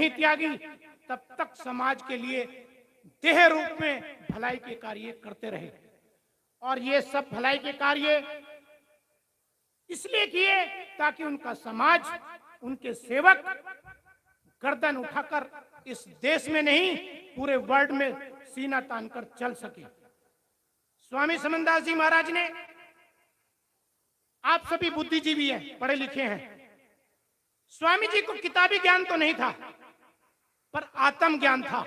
नहीं त्यागी तब तक समाज के लिए देह रूप में भलाई के कार्य करते रहे। और ये सब भलाई के कार्य इसलिए किए ताकि उनका समाज, उनके सेवक गर्दन उठाकर इस देश में नहीं पूरे वर्ल्ड में सीना तानकर चल सके। स्वामी समनदास जी महाराज ने, आप सभी बुद्धिजीवी हैं, पढ़े लिखे हैं, स्वामी जी को किताबी ज्ञान तो नहीं था पर आत्म ज्ञान था।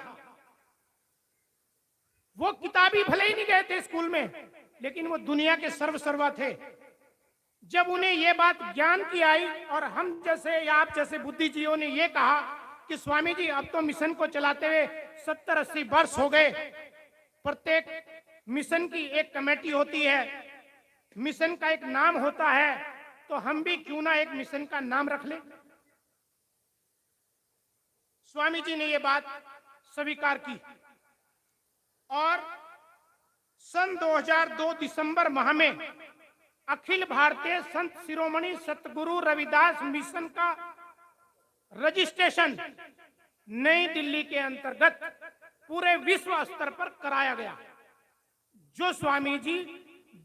वो किताबी भले ही नहीं गए थे स्कूल में, लेकिन वो दुनिया के सर्वसर्वा थे। जब उन्हें ये बात ज्ञान की आई और हम जैसे या आप जैसे बुद्धिजीवियों ने ये कहा कि स्वामी जी अब तो मिशन को चलाते हुए 70-80 वर्ष हो गए, प्रत्येक मिशन की एक कमेटी होती है, मिशन का एक नाम होता है, तो हम भी क्यों ना एक मिशन का नाम रख लें। स्वामी जी ने ये बात स्वीकार की और सन 2002 दिसंबर माह में अखिल भारतीय संत शिरोमणि सतगुरु रविदास मिशन का रजिस्ट्रेशन नई दिल्ली के अंतर्गत पूरे विश्व स्तर पर कराया गया। जो स्वामी जी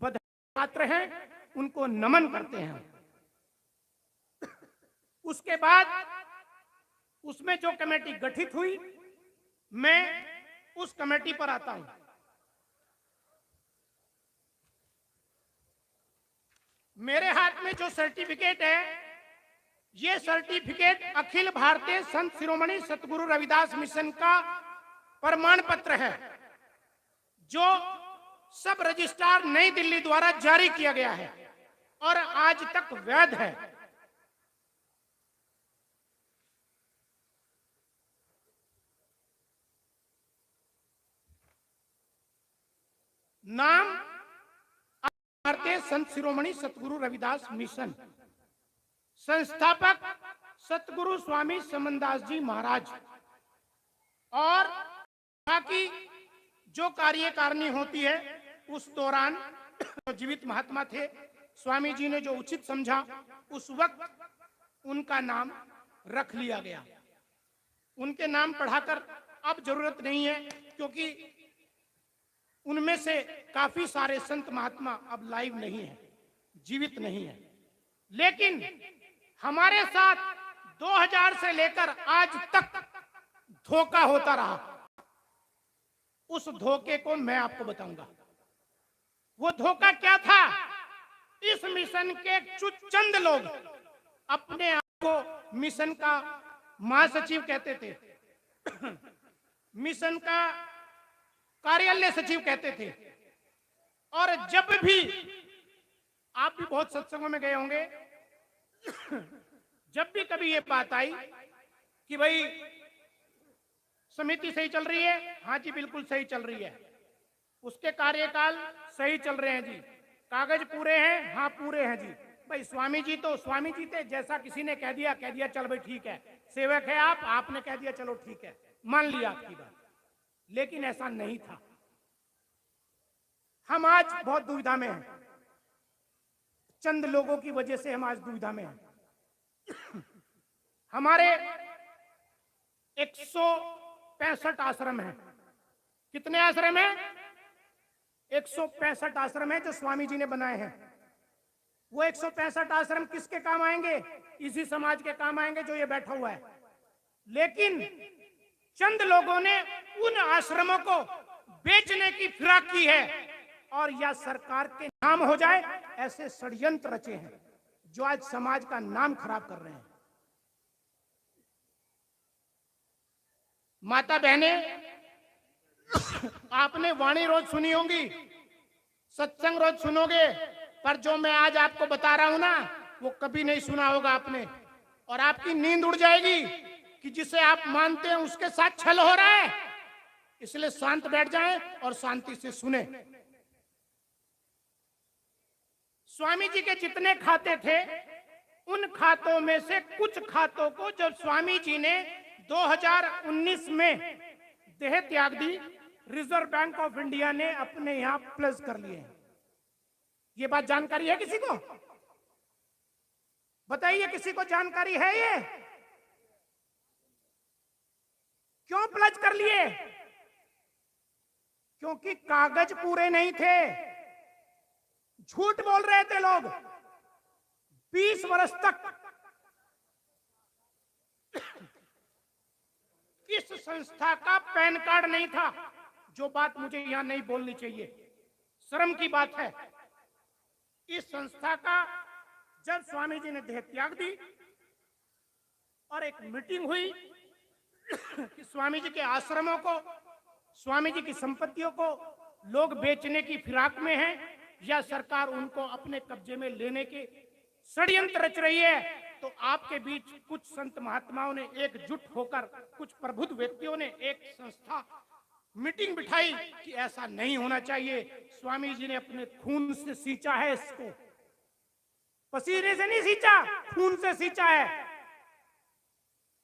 बधाई पात्र हैं, उनको नमन करते हैं। उसके बाद उसमें जो कमेटी गठित हुई, मैं उस कमेटी पर आता हूं। मेरे हाथ में जो सर्टिफिकेट है, ये सर्टिफिकेट अखिल भारतीय संत शिरोमणि सतगुरु रविदास मिशन का प्रमाण पत्र है, जो सब रजिस्ट्रार नई दिल्ली द्वारा जारी किया गया है और आज तक वैध है। नाम भारतीय संत शिरोमणि सतगुरु रविदास मिशन, संस्थापक सतगुरु स्वामी समनदास जी महाराज। और बाकी जो कार्यकारिणी होती है, उस दौरान जो जीवित महात्मा थे, स्वामी जी ने जो उचित समझा उस वक्त उनका नाम रख लिया गया। उनके नाम पढ़ाकर अब जरूरत नहीं है, क्योंकि उनमें से काफी सारे संत महात्मा अब लाइव नहीं है, जीवित नहीं है। लेकिन हमारे साथ 2000 से लेकर आज तक धोखा होता रहा। उस धोखे को मैं आपको बताऊंगा। वो धोखा क्या था? इस मिशन के चंद लोग अपने आप को मिशन का महासचिव कहते थे, मिशन का कार्यालय सचिव कहते थे। और जब भी, आप भी बहुत सत्संगों में गए होंगे, जब भी कभी ये बात आई कि भाई समिति सही चल रही है, हाँ जी बिल्कुल सही चल रही है, उसके कार्यकाल सही चल रहे हैं जी, कागज पूरे हैं, हाँ पूरे हैं जी, भाई स्वामी जी तो स्वामी जी थे, जैसा किसी ने कह दिया चल भाई ठीक है, सेवक है आप, आपने कह दिया चलो ठीक है, मान लिया आपकी बात। लेकिन ऐसा नहीं था। हम आज बहुत दुविधा में हैं, चंद लोगों की वजह से हम आज दुविधा में हैं। हमारे 165 आश्रम हैं। कितने आश्रम हैं? 165 आश्रम हैं जो स्वामी जी ने बनाए हैं। वो 165 आश्रम किसके काम आएंगे? इसी समाज के काम आएंगे जो ये बैठा हुआ है। लेकिन चंद लोगों ने उन आश्रमों को बेचने की फिराक की है और या सरकार के नाम हो जाए, ऐसे षड्यंत्र रचे हैं जो आज समाज का नाम खराब कर रहे हैं। माता बहने, आपने वाणी रोज सुनी होगी, सत्संग रोज सुनोगे, पर जो मैं आज आपको बता रहा हूं ना, वो कभी नहीं सुना होगा आपने। और आपकी नींद उड़ जाएगी कि जिसे आप मानते हैं उसके साथ छल हो रहा है। इसलिए शांत बैठ जाएं और शांति से सुने। स्वामी जी के जितने खाते थे, उन खातों में से कुछ खातों को जब स्वामी जी ने 2019 में देह त्याग दी, रिजर्व बैंक ऑफ इंडिया ने अपने यहां प्लस कर लिए हैं। ये बात जानकारी है किसी को? बताइए, किसी को जानकारी है ये? क्यों प्लज कर लिए? क्योंकि कागज पूरे नहीं थे, झूठ बोल रहे थे लोग। 20 वर्ष तक इस संस्था का पैन कार्ड नहीं था। जो बात मुझे यहां नहीं बोलनी चाहिए, शर्म की बात है। इस संस्था का जब स्वामी जी ने देह त्याग दी और एक मीटिंग हुई कि स्वामी जी के आश्रमों को, स्वामी जी की संपत्तियों को लोग बेचने की फिराक में हैं या सरकार उनको अपने कब्जे में लेने के षड्यंत्र रच रही है, तो आपके बीच कुछ संत महात्माओं ने एकजुट होकर, कुछ प्रबुद्ध व्यक्तियों ने एक संस्था मीटिंग बिठाई कि ऐसा नहीं होना चाहिए। स्वामी जी ने अपने खून से सींचा है इसको, पसीने से नहीं सींचा, खून से सींचा है।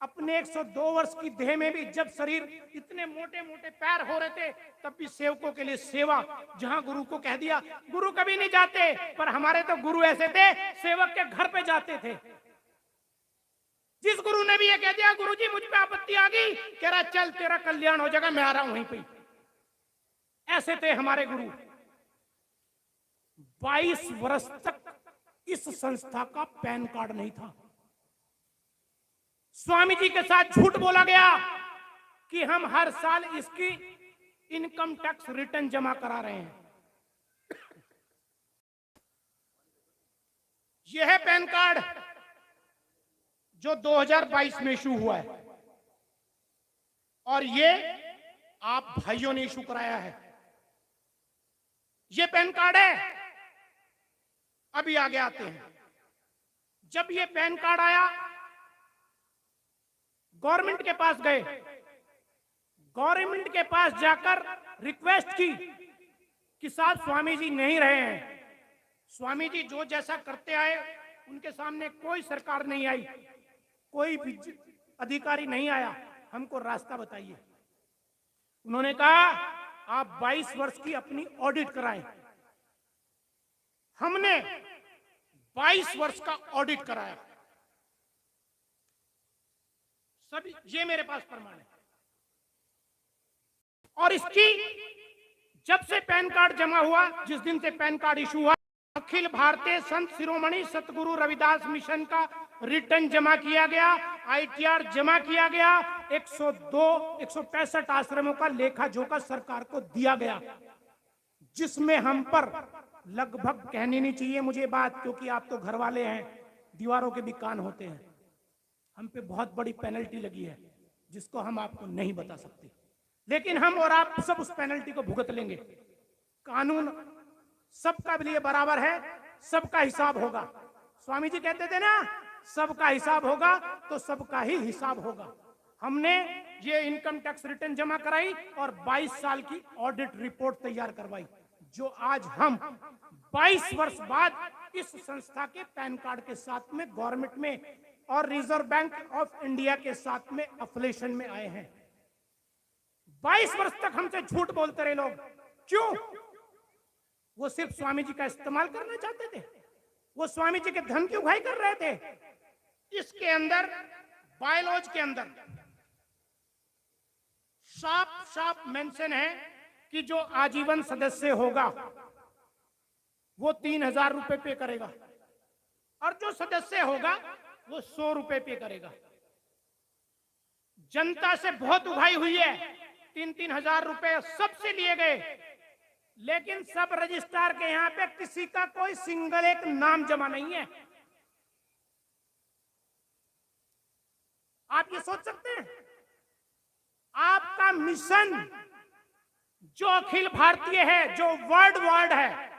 अपने 102 वर्ष की देह में भी जब शरीर इतने मोटे मोटे पैर हो रहे थे, तब भी सेवकों के लिए सेवा। जहां गुरु को कह दिया, गुरु कभी नहीं जाते, पर हमारे तो गुरु ऐसे थे, सेवक के घर पे जाते थे। जिस गुरु ने भी ये कह दिया, गुरु जी मुझ पे आपत्ति आ गई, कह रहा चल तेरा कल्याण हो जाएगा, मैं आ रहा हूं वहीं पे। ऐसे थे हमारे गुरु। 22 वर्ष तक इस संस्था का पैन कार्ड नहीं था। स्वामी जी के साथ झूठ बोला गया कि हम हर साल इसकी इनकम टैक्स रिटर्न जमा करा रहे हैं। यह है पैन कार्ड जो 2022 में इशू हुआ है, और ये आप भाइयों ने इशू कराया है। ये पैन कार्ड है। अभी आगे आते हैं। जब ये पैन कार्ड आया, गवर्नमेंट के पास गए, गवर्नमेंट के पास जाकर रिक्वेस्ट की कि साहब स्वामी जी नहीं रहे हैं। स्वामी जी जो जैसा करते आए, उनके सामने कोई सरकार नहीं आई, कोई भी अधिकारी नहीं आया, हमको रास्ता बताइए। उन्होंने कहा आप 22 वर्ष की अपनी ऑडिट कराएं। हमने 22 वर्ष का ऑडिट कराया। सभी, ये मेरे पास प्रमाण है। और इसकी जब से पैन कार्ड जमा हुआ, जिस दिन से पैन कार्ड इशू हुआ, अखिल भारतीय संत शिरोमणि सतगुरु रविदास मिशन का रिटर्न जमा किया गया, आईटीआर जमा किया गया, 165 आश्रमों का लेखा जोखा सरकार को दिया गया, जिसमें हम पर लगभग कहनी नहीं चाहिए मुझे बात, क्योंकि आप तो घर वाले हैं, दीवारों के भी कान होते हैं, हम पे बहुत बड़ी पेनल्टी लगी है जिसको हम आपको नहीं बता सकते, लेकिन हम और आप सब उस पेनल्टी को भुगत लेंगे। कानून सबका लिए बराबर है, सबका हिसाब होगा। स्वामी जी कहते थे ना, सबका हिसाब होगा तो सबका ही हिसाब होगा। हमने ये इनकम टैक्स रिटर्न जमा कराई और 22 साल की ऑडिट रिपोर्ट तैयार करवाई, जो आज हम 22 वर्ष बाद इस संस्था के पैन कार्ड के साथ में गवर्नमेंट में और रिजर्व बैंक ऑफ इंडिया के साथ में अफिलिएशन में आए हैं। 22 वर्ष तक हमसे झूठ बोलते रहे लोग। क्यों? वो सिर्फ स्वामी जी का इस्तेमाल करना चाहते थे, वो स्वामी जी के धन की उगाई कर रहे थे। इसके अंदर बायलॉज के अंदर साफ मेंशन है कि जो आजीवन सदस्य होगा वो 3,000 रुपए पे करेगा, और जो सदस्य होगा वो 100 रुपए पे करेगा। जनता से बहुत उगाई हुई है, 3-3 हजार रुपए सबसे लिए गए, लेकिन सब रजिस्ट्रार के यहां पे किसी का कोई सिंगल एक नाम जमा नहीं है। आप ये सोच सकते हैं, आपका मिशन जो अखिल भारतीय है, जो वर्ल्ड है,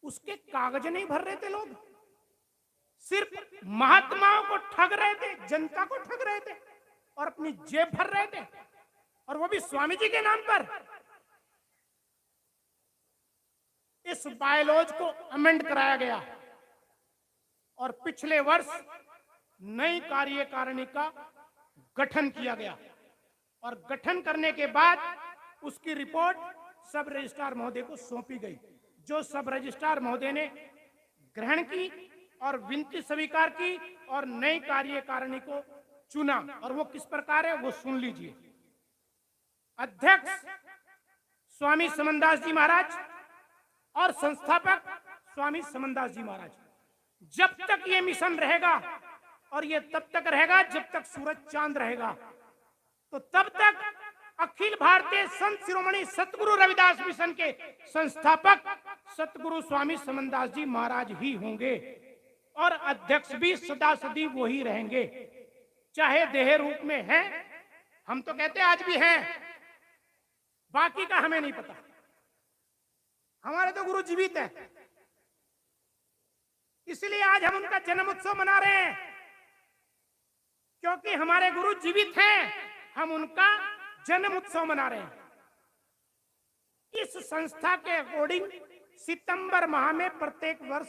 उसके कागज नहीं भर रहे थे लोग, सिर्फ महात्माओं को ठग रहे थे, जनता को ठग रहे थे और अपनी जेब भर रहे थे, और वो भी स्वामी जी के नाम पर। इस बायलॉज को अमेंड कराया गया और पिछले वर्ष नई कार्यकारिणी का गठन किया गया, और गठन करने के बाद उसकी रिपोर्ट सब रजिस्ट्रार महोदय को सौंपी गई, जो सब रजिस्ट्रार महोदय ने ग्रहण की और विनती स्वीकार की और नई कार्यकारिणी को चुना। और वो किस प्रकार है वो सुन लीजिए। अध्यक्ष स्वामी समनदास जी महाराज और संस्थापक स्वामी समनदास जी महाराज। जब तक ये मिशन रहेगा, और ये तब तक रहेगा जब तक सूरज चांद रहेगा, तो तब तक अखिल भारतीय संत शिरोमणि सतगुरु रविदास मिशन के संस्थापक सतगुरु स्वामी समनदास जी महाराज ही होंगे, और अध्यक्ष भी सदा सदी वो ही रहेंगे, चाहे देह रूप में हैं। हम तो कहते आज भी हैं, बाकी का हमें नहीं पता। हमारे तो गुरु जीवित है, इसलिए आज हम उनका जन्म उत्सव मना रहे हैं, क्योंकि हमारे गुरु जीवित हैं, हम उनका जन्म उत्सव मना रहे हैं। इस संस्था के अकॉर्डिंग सितंबर माह में प्रत्येक वर्ष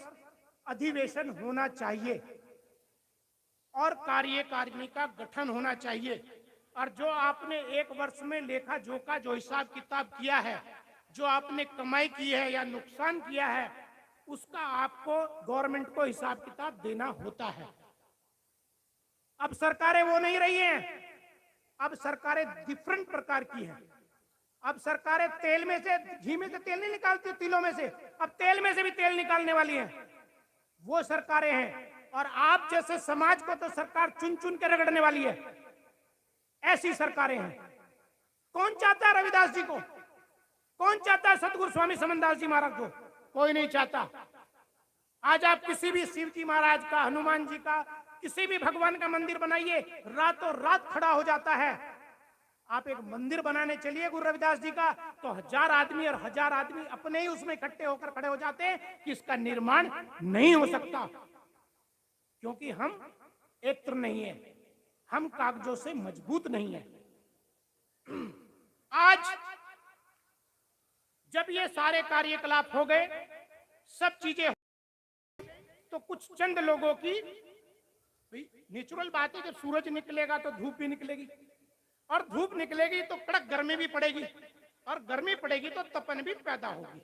अधिवेशन होना चाहिए और कार्यकारिणी का गठन होना चाहिए। और जो आपने एक वर्ष में लेखा जोखा जो हिसाब किताब किया है, जो आपने कमाई की है या नुकसान किया है, उसका आपको गवर्नमेंट को हिसाब किताब देना होता है। अब सरकारें वो नहीं रही हैं, अब सरकारें डिफरेंट प्रकार की हैं। अब सरकारें तेल में से, घी में से तेल नहीं निकालती, तिलों में से, अब तेल में से भी तेल निकालने वाली हैं, वो सरकारें हैं। और आप जैसे समाज को तो सरकार चुन चुन के रगड़ने वाली है, ऐसी सरकारें हैं। कौन चाहता है रविदास जी को? कौन चाहता है सतगुरु स्वामी समनदास जी महाराज को? कोई नहीं चाहता। आज आप किसी भी शिव जी महाराज का, हनुमान जी का, किसी भी भगवान का मंदिर बनाइए, रातों रात खड़ा हो जाता है। आप एक मंदिर बनाने चलिए गुरु रविदास जी का, तो 1000 आदमी और 1000 आदमी अपने ही उसमें इकट्ठे होकर खड़े हो जाते हैं कि इसका निर्माण नहीं हो सकता, क्योंकि हम एकत्र नहीं है, हम कागजों से मजबूत नहीं है। आज जब ये सारे कार्यकलाप हो गए, सब चीजें, तो कुछ चंद लोगों की, नेचुरल बात है, जब सूरज निकलेगा तो धूप भी निकलेगी, और धूप निकलेगी तो कड़क गर्मी भी पड़ेगी, और गर्मी पड़ेगी तो तपन भी पैदा होगी,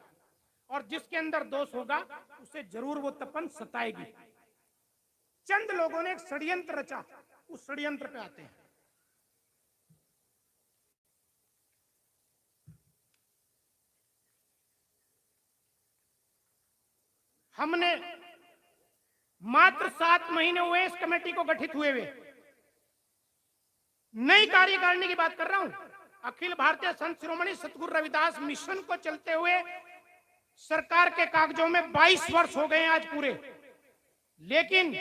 और जिसके अंदर दोष होगा उसे जरूर वो तपन सताएगी। चंद लोगों ने एक षड्यंत्र रचा, उस षड्यंत्र पे आते हैं। हमने मात्र 7 महीने हुए इस कमेटी को गठित हुए हुए, नई कार्यकारिणी की बात कर रहा हूं। अखिल भारतीय संत शिरोमणि सतगुरु रविदास मिशन को चलते हुए सरकार के कागजों में 22 वर्ष हो गए आज पूरे, लेकिन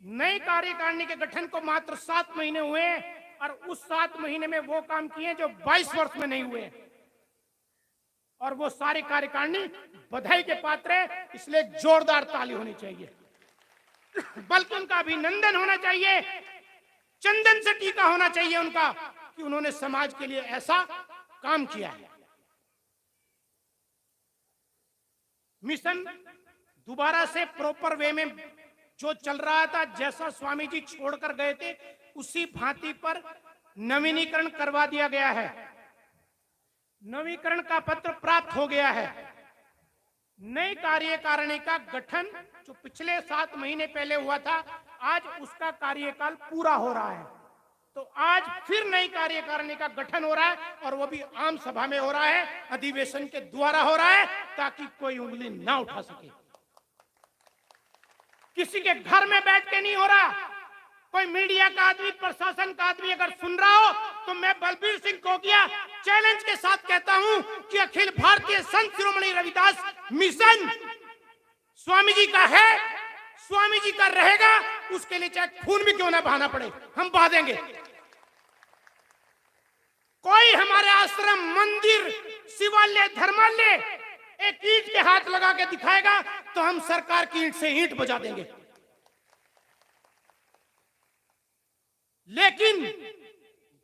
नई कार्यकारिणी के गठन को मात्र 7 महीने हुए, और उस 7 महीने में वो काम किए जो 22 वर्ष में नहीं हुए, और वो सारी कार्यकारिणी बधाई के पात्र है। इसलिए जोरदार ताली होनी चाहिए, बल्कि उनका अभिनंदन होना चाहिए, चंदन से टीका होना चाहिए उनका, कि उन्होंने समाज के लिए ऐसा काम किया है। मिशन दोबारा से प्रॉपर वे में जो चल रहा था, जैसा स्वामी जी छोड़कर गए थे, उसी भांति पर नवीनीकरण करवा दिया गया है। नवीकरण का पत्र प्राप्त हो गया है। नई कार्यकारिणी का गठन जो पिछले 7 महीने पहले हुआ था, आज उसका कार्यकाल पूरा हो रहा है, तो आज फिर नई कार्यकारिणी का गठन हो रहा है, और वो भी आम सभा में हो रहा है, अधिवेशन के द्वारा हो रहा है, ताकि कोई उंगली ना उठा सके। किसी के घर में बैठ के नहीं हो रहा। कोई मीडिया का आदमी, प्रशासन का आदमी अगर सुन रहा हो, तो मैं बलबीर सिंह कोकिया चैलेंज के साथ कहता हूं कि अखिल भारतीय संत शिरोमणि रविदास मिशन स्वामी जी का है, स्वामी जी का रहेगा, उसके लिए चाहे खून भी क्यों ना बहाना पड़े, हम बहा देंगे। कोई हमारे आश्रम, मंदिर, शिवालय, धर्मालय एक ईंट के हाथ लगा के दिखाएगा, तो हम सरकार की ईंट से ईंट बजा देंगे। लेकिन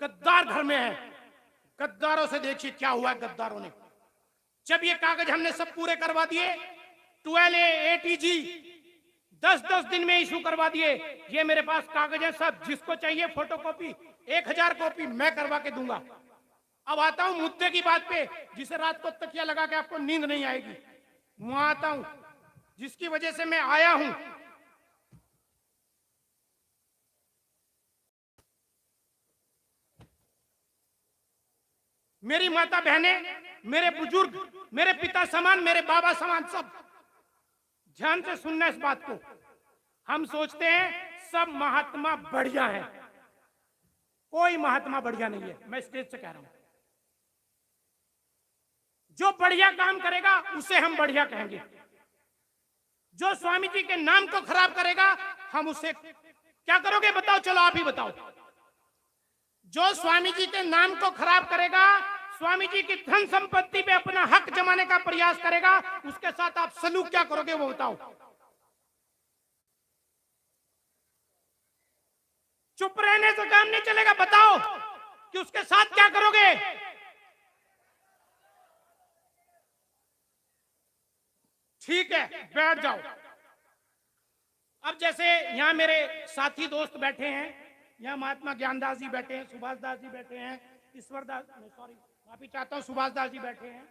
गद्दार घर में है। गद्दारों से देखिए क्या हुआ है गद्दारों ने। जब ये कागज हमने सब पूरे करवा दिए, 12A ATG 10-10 दिन में इशू करवा दिए। ये मेरे पास कागज है सब, जिसको चाहिए फोटोकॉपी 1000 कॉपी मैं करवा के दूंगा। अब आता हूं मुद्दे की बात पे, जिसे रात को तकिया लगा के आपको नींद नहीं आएगी, वहां आता हूं, जिसकी वजह से मैं आया हूं। मेरी माता बहनें, मेरे बुजुर्ग, मेरे पिता समान, मेरे बाबा समान, सब ध्यान से सुनना इस बात को। हम सोचते हैं सब महात्मा बढ़िया हैं, कोई महात्मा बढ़िया नहीं है। मैं स्टेज से कह रहा हूं, जो बढ़िया काम करेगा उसे हम बढ़िया कहेंगे। जो स्वामी जी के नाम को खराब करेगा हम उसे क्या करोगे बताओ? चलो आप ही बताओ। जो स्वामी जी के नाम को खराब करेगा, स्वामी जी की धन संपत्ति पे अपना हक जमाने का प्रयास करेगा, उसके साथ आप सलूक क्या करोगे वो बताओ? चुप रहने से काम नहीं चलेगा, बताओ कि उसके साथ क्या करोगे? ठीक है, बैठ जाओ। अब जैसे यहां मेरे साथी दोस्त बैठे हैं, यहाँ महात्मा ज्ञानदास जी बैठे हैं, सुभाष दास जी बैठे हैं, ईश्वर दास, सॉरी माफी चाहता हूँ, सुभाष दास जी बैठे हैं,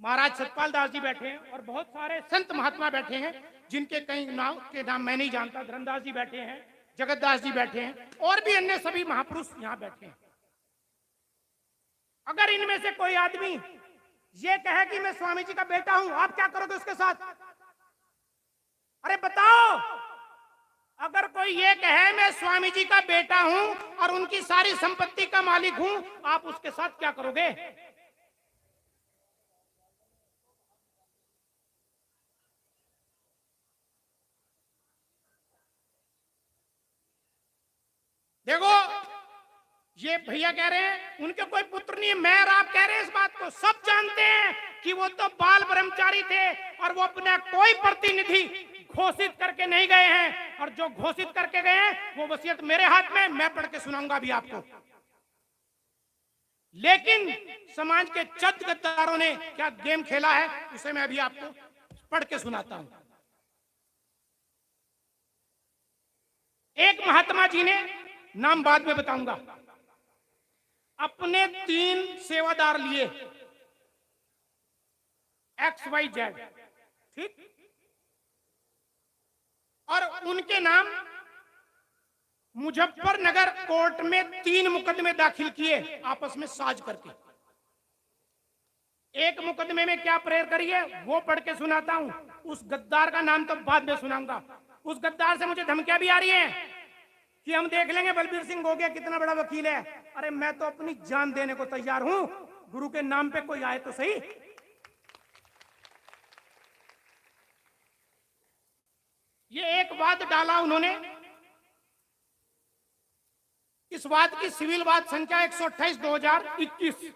महाराज सतपाल दास जी बैठे हैं, और बहुत सारे संत महात्मा बैठे हैं जिनके कई नाम के नाम मैं नहीं जानता। धर्मदास जी बैठे हैं, जगत दास जी बैठे हैं, और भी अन्य सभी महापुरुष यहाँ बैठे हैं। अगर इनमें से कोई आदमी ये कहे कि मैं स्वामी जी का बेटा हूं, आप क्या करोगे उसके साथ? अरे बताओ। अगर कोई ये कहे मैं स्वामी जी का बेटा हूं और उनकी सारी संपत्ति का मालिक हूं, आप उसके साथ क्या करोगे? देखो, ये भैया कह रहे हैं उनके कोई पुत्र नहीं है, मैं और आप कह रहे हैं इस बात को। सब जानते हैं कि वो तो बाल ब्रह्मचारी थे और वो अपना कोई प्रतिनिधि घोषित करके नहीं गए हैं, और जो घोषित करके गए हैं वो वसीयत मेरे हाथ में, मैं पढ़ के सुनाऊंगा भी आपको। लेकिन समाज के चंद गद्दारों ने क्या गेम खेला है उसे मैं अभी आपको पढ़ के सुनाता हूं। एक महात्मा जी ने, नाम बाद में बताऊंगा, अपने 3 सेवादार लिए, XYZ, ठीक, और उनके नाम मुजफ्फरनगर कोर्ट में 3 मुकदमे दाखिल किए आपस में साझ करके। एक मुकदमे में क्या प्रेयर करिए वो पढ़ के सुनाता हूं। उस गद्दार का नाम तो बाद में सुनाऊंगा। उस गद्दार से मुझे धमकियां भी आ रही हैं कि हम देख लेंगे बलबीर सिंह गोगिया कितना बड़ा वकील है। अरे मैं तो अपनी जान देने को तैयार हूं, गुरु के नाम पे कोई आए तो सही। ये एक वाद डाला उन्होंने, इस वाद की सिविल वाद संख्या 128/2021।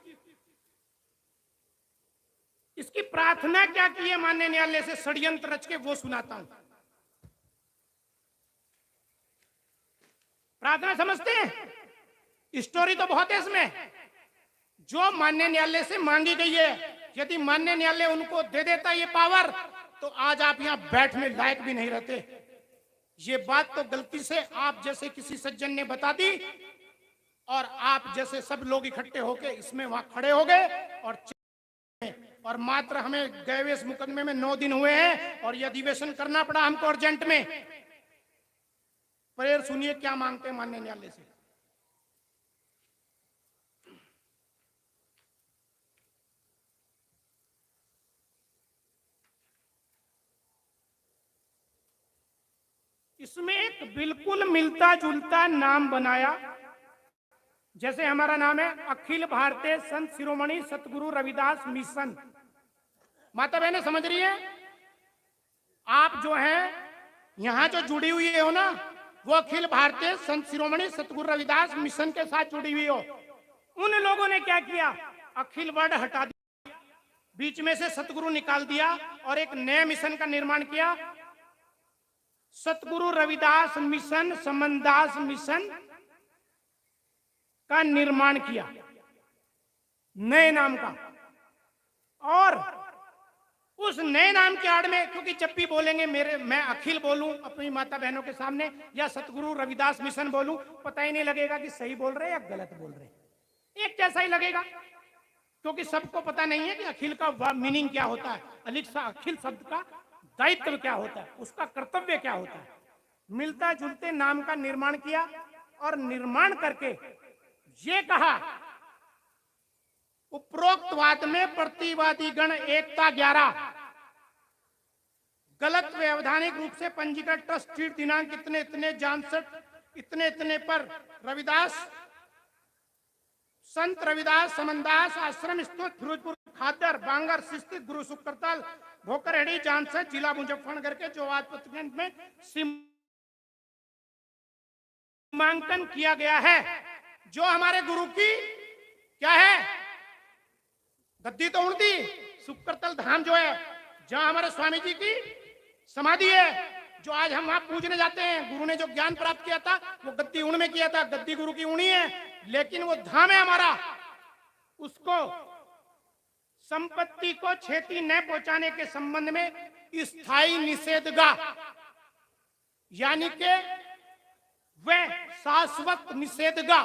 इसकी प्रार्थना क्या की है माननीय न्यायालय से षड्यंत्र रच के वो सुनाता हूं। प्रार्थना समझते हैं? स्टोरी तो बहुत है इसमें। जो माननीय न्यायालय से मांगी गई है, यदि माननीय न्यायालय उनको दे देता ये पावर, तो आज आप यहां बैठने लायक भी नहीं रहते। ये बात तो गलती से आप जैसे किसी सज्जन ने बता दी, और आप जैसे सब लोग इकट्ठे होके इसमें वहां खड़े हो गए, और मात्र हमें गए हुए इस मुकदमे में 9 दिन हुए हैं, और यह अधिवेशन करना पड़ा हमको अर्जेंट में। प्रेयर सुनिए क्या मांगते हैं माननीय न्यायालय से। इसमें एक बिल्कुल मिलता जुलता नाम बनाया, जैसे हमारा नाम है अखिल भारतीय संत शिरोमणि सतगुरु रविदास मिशन। माता बहने समझ रही है? आप जो हैं यहां जो जुड़ी हुई हो ना, वो अखिल भारतीय संत शिरोमणि सतगुरु रविदास मिशन के साथ जुड़ी हुई हो। उन लोगों ने क्या किया, अखिल वर्ड हटा दिया, बीच में से सतगुरु निकाल दिया, और एक नए मिशन का निर्माण किया, सतगुरु रविदास मिशन समनदास मिशन का निर्माण किया नए नाम का। और उस नए नाम के आड़ में, क्योंकि जब भी बोलेंगे मैं अखिल बोलूं अपनी माता बहनों के सामने, या सतगुरु रविदास मिशन बोलूं, पता ही नहीं लगेगा कि सही बोल रहे या गलत बोल रहे, एक जैसा ही लगेगा, क्योंकि सबको पता नहीं है कि अखिल का मीनिंग क्या होता है, अखिल शब्द का दायित्व क्या होता है, उसका कर्तव्य क्या होता है। मिलता जुलते नाम का निर्माण किया, और निर्माण करके ये कहा उपरोक्त वाद में प्रतिवादी गण एकता 11 गलत वैधानिक रूप से पंजीकृत ट्रस्ट दिनांक इतने इतने जानसठ इतने इतने पर रविदास संत रविदास समनदास आश्रम स्थित फिरोजपुर खादर बांगर स्थित गुरु सुकरताल भोकरहेड़ी जानसठ जिला मुजफ्फरनगर के जो आज पत्र में सीमांकन किया गया है, जो हमारे गुरु की क्या है गद्दी तो उड़ती सुकरतल धाम जो है जहां हमारे स्वामी जी की समाधि है, जो आज हम वहां पूजने जाते हैं। गुरु ने जो ज्ञान प्राप्त किया था वो गद्दी उड़ में किया था, गद्दी गुरु की उड़ी है, लेकिन वो धाम है हमारा, उसको संपत्ति को क्षति न पहुंचाने के संबंध में स्थायी निषेधगा यानी के वह शाश्वत निषेधगा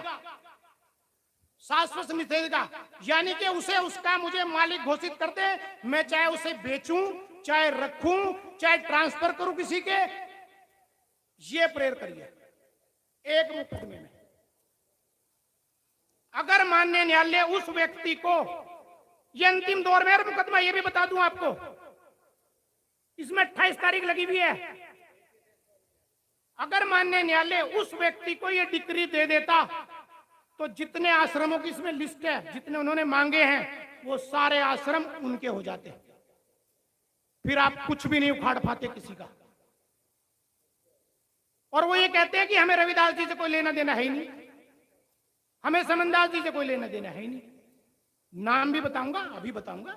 यानी कि उसे उसका मुझे मालिक घोषित कर दे, मैं चाहे उसे बेचूं चाहे रखूं चाहे ट्रांसफर करूं किसी के, ये प्रेयर करिए। एक मुकदमे में अगर माननीय न्यायालय उस व्यक्ति को, ये अंतिम दौर में मुकदमा, ये भी बता दूं आपको, इसमें 28 तारीख लगी हुई है, अगर माननीय न्यायालय उस व्यक्ति को ये डिक्री दे देता तो जितने आश्रमों की इसमें लिस्ट है, जितने उन्होंने मांगे हैं, वो सारे आश्रम उनके हो जाते, फिर आप कुछ भी नहीं उखाड़ पाते किसी का। और वो ये कहते हैं कि हमें रविदास जी से कोई लेना देना है ही नहीं, हमें समनदास जी से कोई लेना देना है ही नहीं। नाम भी बताऊंगा, अभी बताऊंगा।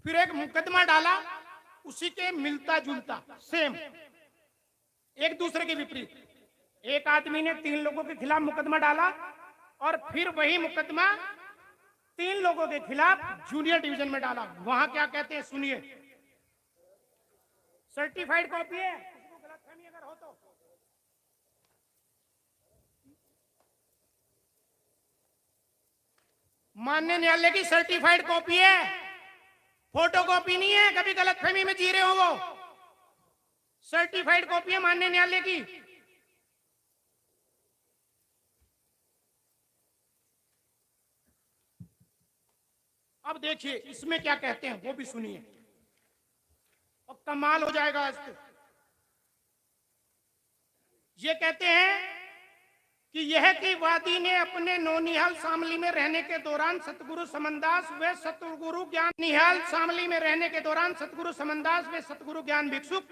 फिर एक मुकदमा डाला उसी के मिलता जुलता सेम, एक दूसरे के विपरीत। एक आदमी ने 3 लोगों के खिलाफ मुकदमा डाला और फिर वही मुकदमा 3 लोगों के खिलाफ जूनियर डिवीजन में डाला। वहां क्या कहते हैं सुनिए, सर्टिफाइड कॉपी है, किसी को गलतफहमी अगर हो तो। माननीय न्यायालय की सर्टिफाइड कॉपी है, फोटो कॉपी नहीं है, कभी गलतफहमी में जी रहे हो वो, सर्टिफाइड कॉपी है माननीय न्यायालय की। अब देखिए इसमें क्या कहते हैं वो भी सुनिए और कमाल हो जाएगा आज तो। ये कहते हैं कि यह कि वादी ने अपने नौनिहाल शामली में रहने के दौरान सतगुरु समनदास व सतगुरु ज्ञान निहाल शामली में रहने के दौरान सतगुरु समनदास व सतगुरु ज्ञान भिक्षुक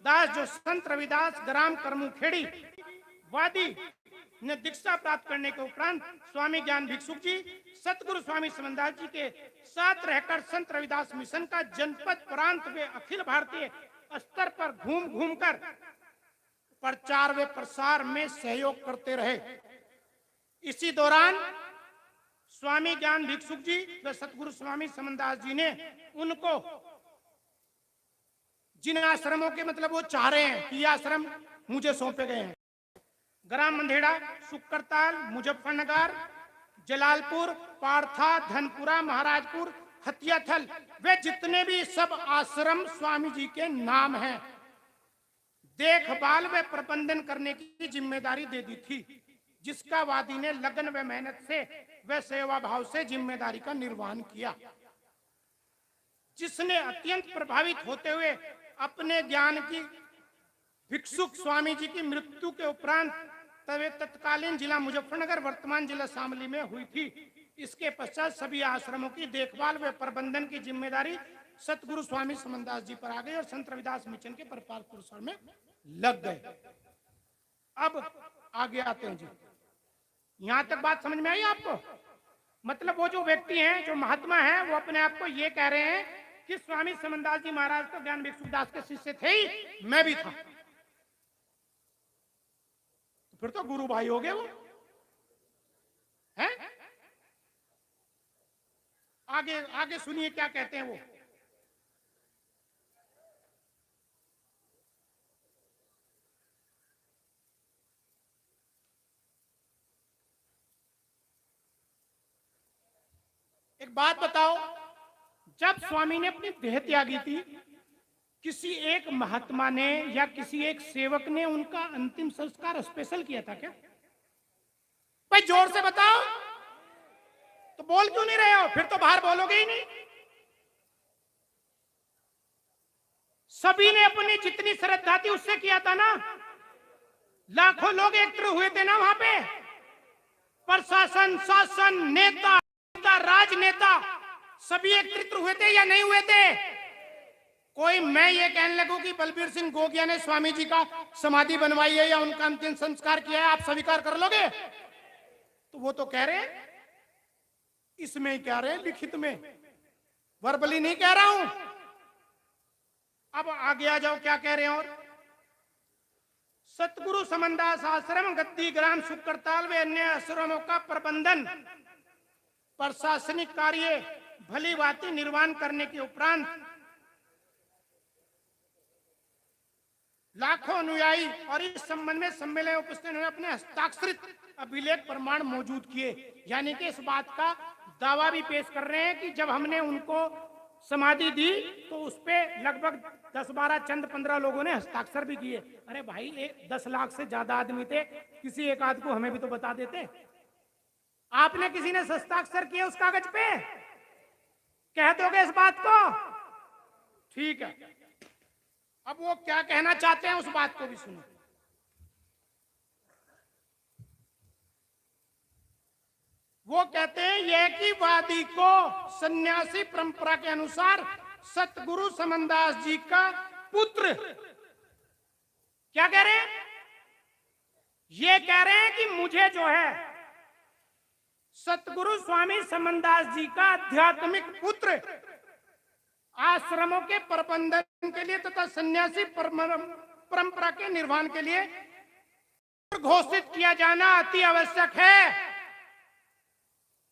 दास जो संत रविदास ग्राम करमुखेड़ी वादी ने दीक्षा प्राप्त करने के उपरांत स्वामी ज्ञान भिक्षुक जी सतगुरु स्वामी समनदास जी के साथ रहकर संत रविदास मिशन का जनपद प्रांत व अखिल भारतीय स्तर पर घूम घूम कर प्रचार व प्रसार में सहयोग करते रहे। इसी दौरान स्वामी ज्ञान भिक्षुक जी व सतगुरु स्वामी समनदास जी ने उनको जिन आश्रमों के मतलब वो चाह रहे हैं कि ये आश्रम मुझे सौंपे गए हैं, ग्राम मंधेड़ा, सुकरताल, मुजफ्फरनगर, जलालपुर, पारथा, धनपुरा, महाराजपुर, हथियाथल, वे जितने भी सब आश्रम स्वामी जी के नाम हैं, देखभाल व प्रबंधन करने की जिम्मेदारी दे दी थी, जिसका वादी ने लगन व मेहनत से व सेवा भाव से जिम्मेदारी का निर्वहन किया, जिसने अत्यंत प्रभावित होते हुए अपने ज्ञान की भिक्षुक स्वामी जी की मृत्यु के उपरांत तत्कालीन जिला मुजफ्फरनगर वर्तमान जिला शामली में हुई थी। इसके पश्चात सभी आश्रमों की देखभाल व प्रबंधन की जिम्मेदारी सतगुरु स्वामी समनदास जी पर आ गई और संत रविदास मिशन के प्रपाल पुरस्कार में लग गए। अब आगे आते हैं जी, यहां तक बात समझ में आई आपको? मतलब वो जो व्यक्ति हैं, जो महात्मा हैं, वो अपने आप को ये कह रहे हैं कि स्वामी समनदास जी महाराज तो ज्ञान भिक्षुक दास के शिष्य थे ही, मैं भी था, तो फिर तो गुरु भाई हो गए वो हैं। आगे आगे सुनिए क्या कहते हैं वो। एक बात बताओ, जब स्वामी ने अपनी देह त्यागी थी, किसी एक महात्मा ने या किसी एक सेवक ने उनका अंतिम संस्कार स्पेशल किया था क्या? भाई जोर से बताओ। तो बोल क्यों नहीं रहे हो? फिर तो बाहर बोलोगे ही नहीं। सभी ने अपनी जितनी श्रद्धा थी उससे किया था ना। लाखों लोग एकत्र हुए थे ना वहां पे। प्रशासन, शासन, नेता, राजनेता सभी एकत्रित हुए थे या नहीं हुए थे? कोई मैं ये कहने लगूं कि बलबीर सिंह गोगिया ने स्वामी जी का समाधि बनवाई है या उनका अंतिम संस्कार किया है, आप स्वीकार कर लोगे? तो वो तो कह रहे हैं, इसमें ही कह रहे हैं, लिखित में, वर्बली नहीं कह रहा हूं। अब आगे आ जाओ, क्या कह रहे हैं? और सतगुरु समनदास आश्रम, गद्दी ग्राम, शुक्रताल व अन्य आश्रमों का प्रबंधन, प्रशासनिक कार्य भली भांति निर्वहन करने के उपरांत लाखों अनुयायी और इस संबंध में सम्मेलन में उपस्थित उन्होंने अपने हस्ताक्षरित अभिलेख प्रमाण मौजूद किए। यानी कि इस बात का दावा भी पेश कर रहे हैं कि जब हमने उनको समाधि दी तो उस पे लगभग 10-12 चंद 15 लोगों ने हस्ताक्षर भी किए। अरे भाई, 10 लाख से ज्यादा आदमी थे, किसी एक आध को हमें भी तो बता देते। आपने किसी ने हस्ताक्षर किए उस कागज पे? कह दोगे इस बात को? ठीक है, अब वो क्या कहना चाहते हैं उस बात को भी सुनो। वो कहते हैं यह कि वादी को सन्यासी परंपरा के अनुसार सतगुरु समनदास जी का पुत्र, क्या कह रहे हैं? ये कह रहे हैं कि मुझे जो है सतगुरु स्वामी समनदास जी का आध्यात्मिक पुत्र आश्रमों के प्रबंधन के लिए तथा सन्यासी परंपरा के निर्वहन के लिए घोषित किया जाना अति आवश्यक है।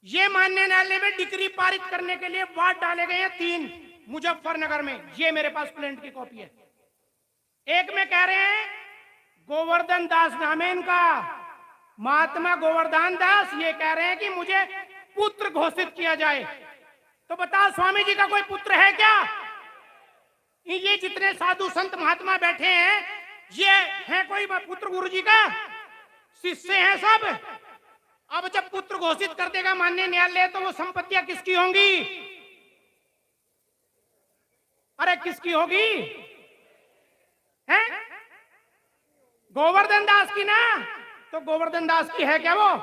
ये मानने न्यायालय में डिक्री पारित करने के लिए वाद डाले गए हैं 3 मुजफ्फरनगर में। ये मेरे पास प्लेंट की कॉपी है। एक में कह रहे हैं गोवर्धन दास नाम है इनका, महात्मा गोवर्धन दास, ये कह रहे हैं कि मुझे पुत्र घोषित किया जाए। तो बताओ, स्वामी जी का कोई पुत्र है क्या? ये जितने साधु संत महात्मा बैठे हैं, ये है कोई पुत्र गुरु जी का? शिष्य हैं सब। अब जब पुत्र घोषित कर देगा माननीय न्यायालय, तो वो संपत्तियां किसकी होंगी? अरे किसकी होगी? हैं? गोवर्धन दास की ना? तो गोवर्धन दास की है क्या वो?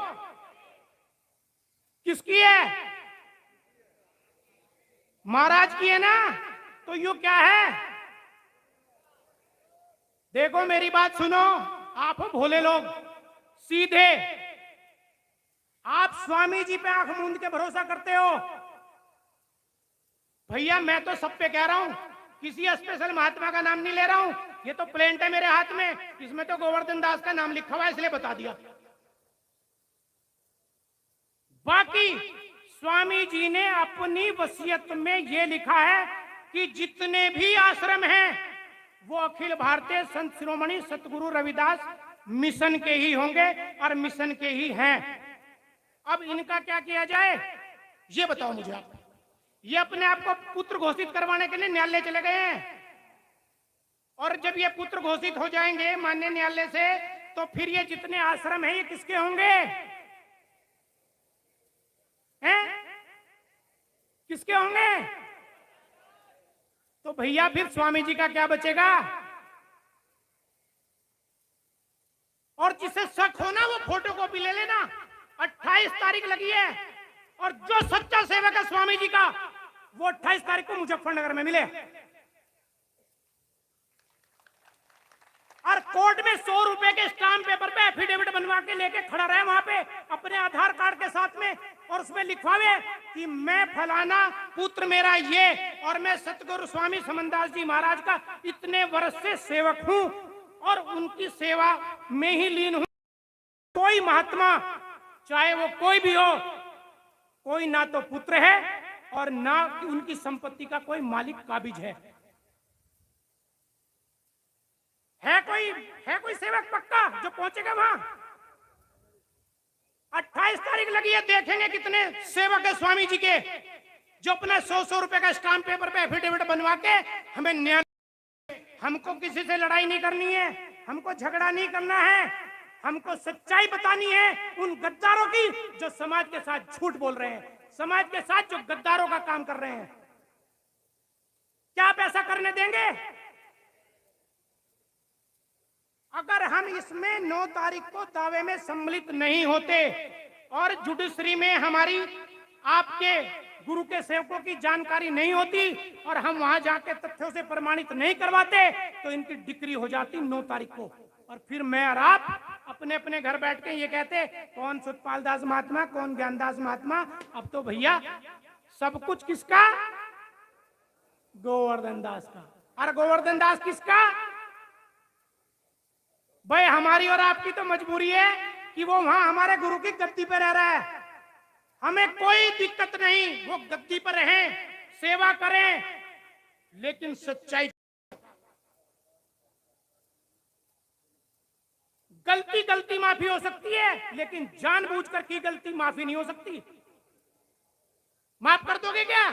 किसकी है? महाराज की है ना? तो यू क्या है? देखो मेरी बात सुनो, आप भोले लोग, सीधे आप स्वामी जी पे आंख मूंद के भरोसा करते हो। भैया मैं तो सब पे कह रहा हूं, किसी स्पेशल महात्मा का नाम नहीं ले रहा हूं। ये तो प्लेंट है मेरे हाथ में, इसमें तो गोवर्धन दास का नाम लिखा हुआ है, इसलिए बता दिया। बाकी स्वामी जी ने अपनी वसीयत में ये लिखा है कि जितने भी आश्रम हैं वो अखिल भारतीय संत शिरोमणि सतगुरु रविदास मिशन के ही होंगे और मिशन के ही हैं। अब इनका क्या किया जाए ये बताओ मुझे आप। ये अपने आप को पुत्र घोषित करवाने के लिए न्यायालय चले गए हैं, और जब ये पुत्र घोषित हो जाएंगे माननीय न्यायालय से, तो फिर ये जितने आश्रम हैं ये किसके होंगे? हैं? किसके होंगे? तो भैया फिर स्वामी जी का क्या बचेगा? और जिसे शक हो ना वो फोटो कॉपी ले लेना, 28 तारीख लगी है, और जो सच्चा सेवक है स्वामी जी का वो 28 तारीख को मुजफ्फरनगर में मिले। और कोर्ट में 100 रुपए के स्टाम्प पेपर पे एफिडेविट बनवा के लेके खड़ा रहे वहां पे अपने आधार कार्ड के साथ में, और उसमें लिखवावे कि मैं फलाना पुत्र मेरा ये, और मैं सतगुरु स्वामी समनदास जी महाराज का इतने वर्ष से सेवक हूं और उनकी सेवा में ही लीन हूं। कोई महात्मा चाहे वो कोई भी हो, कोई ना तो पुत्र है और ना उनकी संपत्ति का कोई मालिक काबिज है। कोई सेवक पक्का जो पहुंचेगा वहां? 28 तारीख लगी है, देखेंगे कितने सेवक है स्वामी जी के जो अपना 100 रुपए का स्टाम्प पेपर पे एफिडेविट बनवा के हमें न्याय। हमको किसी से लड़ाई नहीं करनी है, हमको झगड़ा नहीं करना है, हमको सच्चाई बतानी है उन गद्दारों की जो समाज के साथ झूठ बोल रहे हैं, समाज के साथ जो गद्दारों का काम कर रहे हैं। क्या आप ऐसा करने देंगे? अगर हम इसमें 9 तारीख को दावे में सम्मिलित नहीं होते और जुडिशरी में हमारी आपके गुरु के सेवकों की जानकारी नहीं होती और हम वहां जाके तथ्यों से प्रमाणित नहीं करवाते तो इनकी डिक्री हो जाती 9 तारीख को, और फिर मैं और आप अपने अपने घर बैठ के ये कहते कौन सतपाल दास महात्मा, कौन ज्ञानदास महात्मा। अब तो भैया सब कुछ किसका? गोवर्धन दास का। और गोवर्धन दास किसका? भाई हमारी और आपकी तो मजबूरी है कि वो वहां हमारे गुरु की गद्दी पे रह रहा है। हमें कोई दिक्कत नहीं, वो गद्दी पर रहें, सेवा करें, लेकिन सच्चाई। गलती गलती माफी हो सकती है, लेकिन जानबूझकर की गलती माफी नहीं हो सकती। माफ कर दोगे क्या?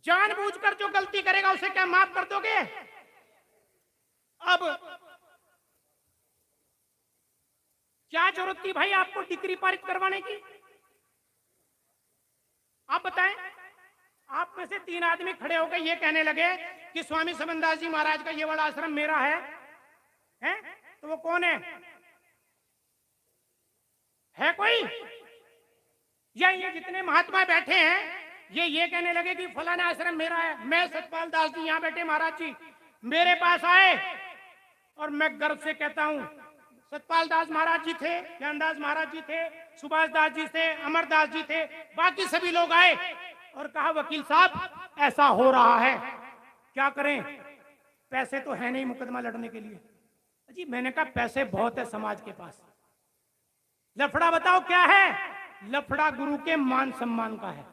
जानबूझकर जो गलती करेगा उसे क्या माफ कर दोगे? अब क्या जरूरत थी भाई आपको डिक्री पारित करवाने की? आप बताएं। आप में से 3 आदमी खड़े होकर ये कहने लगे कि स्वामी समनदास जी महाराज का ये वाला आश्रम मेरा है? तो वो कौन है कोई? या ये जितने महात्मा बैठे हैं ये कहने लगे कि फलाना आश्रम मेरा है? मैं सतपाल दास जी यहां बैठे महाराज जी मेरे पास आए और मैं गर्व से कहता हूं सतपाल दास महाराज जी थे, ज्ञानदास महाराज जी थे, सुभाष दास जी थे, अमरदास जी थे, बाकी सभी लोग आए और कहा वकील साहब ऐसा हो रहा है, क्या करें? पैसे तो है नहीं मुकदमा लड़ने के लिए। जी मैंने कहा पैसे बहुत है समाज के पास, लफड़ा बताओ क्या है? लफड़ा गुरु के मान सम्मान का है,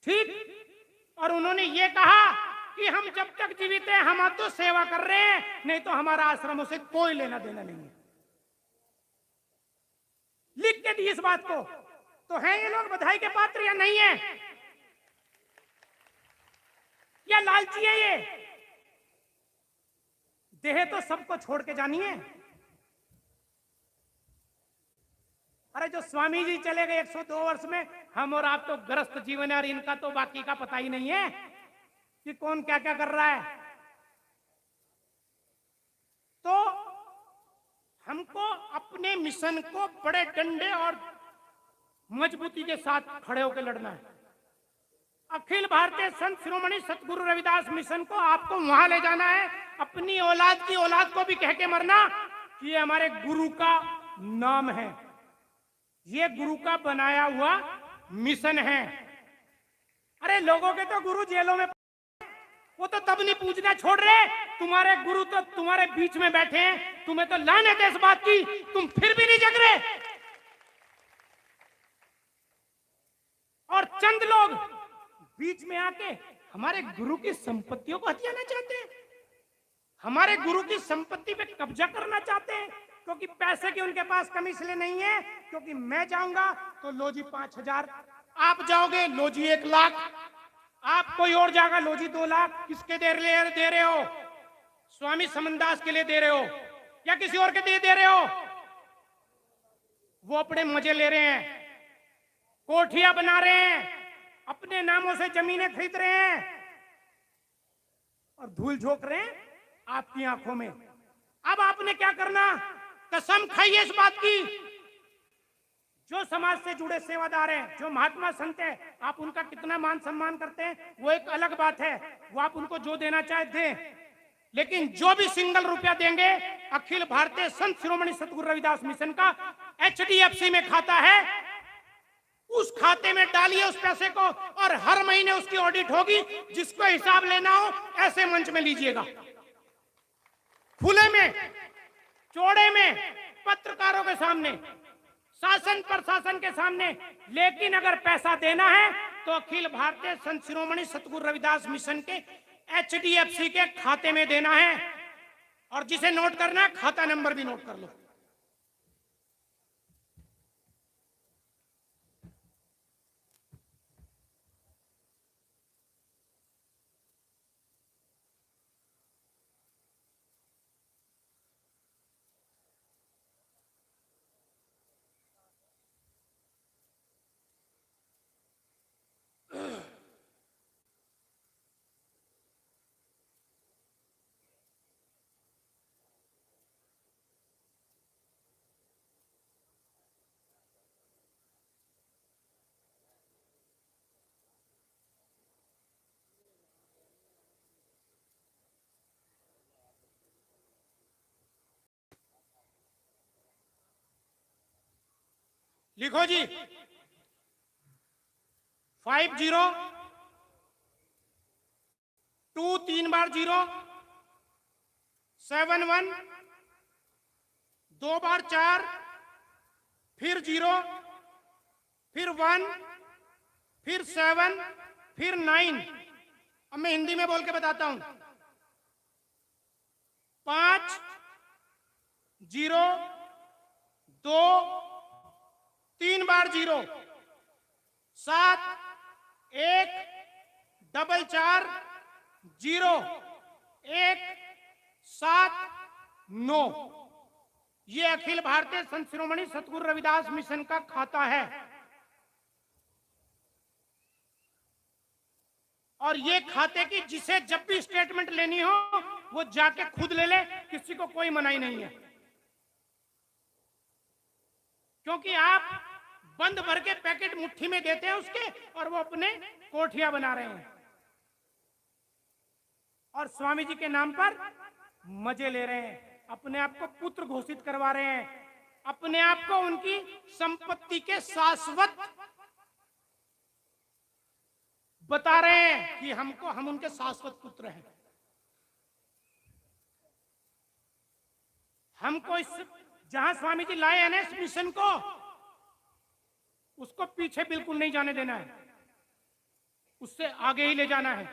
ठीक। और उन्होंने ये कहा कि हम जब तक जीवित हैं हम तो सेवा कर रहे हैं, नहीं तो हमारा आश्रमों से कोई लेना देना नहीं है। लिख के दी इस बात को। तो हैं ये लोग बधाई के पात्र या नहीं है? या लालची है ये? देह तो सबको छोड़ के जानी है। अरे जो स्वामी जी चले गए 102 वर्ष में, हम और आप तो ग्रस्त जीवन है और इनका तो बाकी का पता ही नहीं है कि कौन क्या क्या कर रहा है। तो हमको अपने मिशन को बड़े डंडे और मजबूती के साथ खड़े होकर लड़ना है। अखिल भारतीय संत शिरोमणि सतगुरु रविदास मिशन को आपको वहां ले जाना है, अपनी औलाद की औलाद को भी कह के मरना कि ये हमारे गुरु का नाम है, ये गुरु का बनाया हुआ मिशन है। अरे लोगों के तो गुरु जेलों में, वो तो तब नहीं पूछना छोड़ रहे, तुम्हारे गुरु तो तुम्हारे बीच में बैठे हैं, तुम्हें तो लानत है इस बात की, तुम फिर भी नहीं जग रहे। और चंद लोग बीच में आके हमारे गुरु की संपत्तियों को हथियाना चाहते हैं, हमारे गुरु की संपत्ति पे कब्जा करना चाहते हैं, क्योंकि पैसे की उनके पास कमी इसलिए नहीं है क्योंकि मैं जाऊंगा तो लो जी 5,000, आप जाओगे लो जी 1 लाख, आप कोई और जाएगा लो जी 2 लाख। किसके दे रहे हो? स्वामी समनदास के लिए दे रहे हो या किसी और के लिए दे रहे हो? वो अपने मजे ले रहे हैं, कोठियां बना रहे हैं, अपने नामों से जमीनें खरीद रहे हैं और धूल झोंक रहे हैं आपकी आंखों में। अब आपने क्या करना? कसम खाइए इस बात की, जो समाज से जुड़े सेवादार हैं, जो महात्मा संत हैं, आप उनका कितना मान सम्मान करते हैं वो एक अलग बात है, वो आप उनको जो देना चाहे दें, लेकिन जो भी सिंगल रुपया देंगे अखिल भारतीय संत शिरोमणि सतगुरु रविदास मिशन का HDFC में खाता है, उस खाते में डालिए उस पैसे को और हर महीने उसकी ऑडिट होगी। जिसको हिसाब लेना हो ऐसे मंच में लीजिएगा, खुले में, चौड़े में, पत्रकारों के सामने, शासन प्रशासन के सामने। लेकिन अगर पैसा देना है तो अखिल भारतीय संत शिरोमणि सतगुरु रविदास मिशन के HDFC के खाते में देना है। और जिसे नोट करना है खाता नंबर भी नोट कर लो। लिखो जी। 50 2 3 बार 0 71 2 बार 4 फिर 0 फिर 1 फिर 7 फिर 9। अब मैं हिंदी में बोल के बताता हूं। 5 0 2 3 बार 0 7 1 डबल 4 0 1 7 9। ये अखिल भारतीय संत शिरोमणि सतगुरु रविदास मिशन का खाता है। और ये खाते की जिसे जब भी स्टेटमेंट लेनी हो वो जाके खुद ले ले, किसी को कोई मनाही नहीं है। क्योंकि आप बंद भर के पैकेट मुट्ठी में देते हैं उसके, और वो अपने कोठियां बना रहे हैं और स्वामी जी के नाम पर मजे ले रहे हैं, अपने आप को पुत्र घोषित करवा रहे हैं, अपने आप को उनकी संपत्ति के शाश्वत बता रहे हैं कि हम उनके शाश्वत पुत्र हैं। हमको इस जहां स्वामी जी लाए हैं ना इस मिशन को, उसको पीछे बिल्कुल नहीं जाने देना है, उससे आगे ही ले जाना है।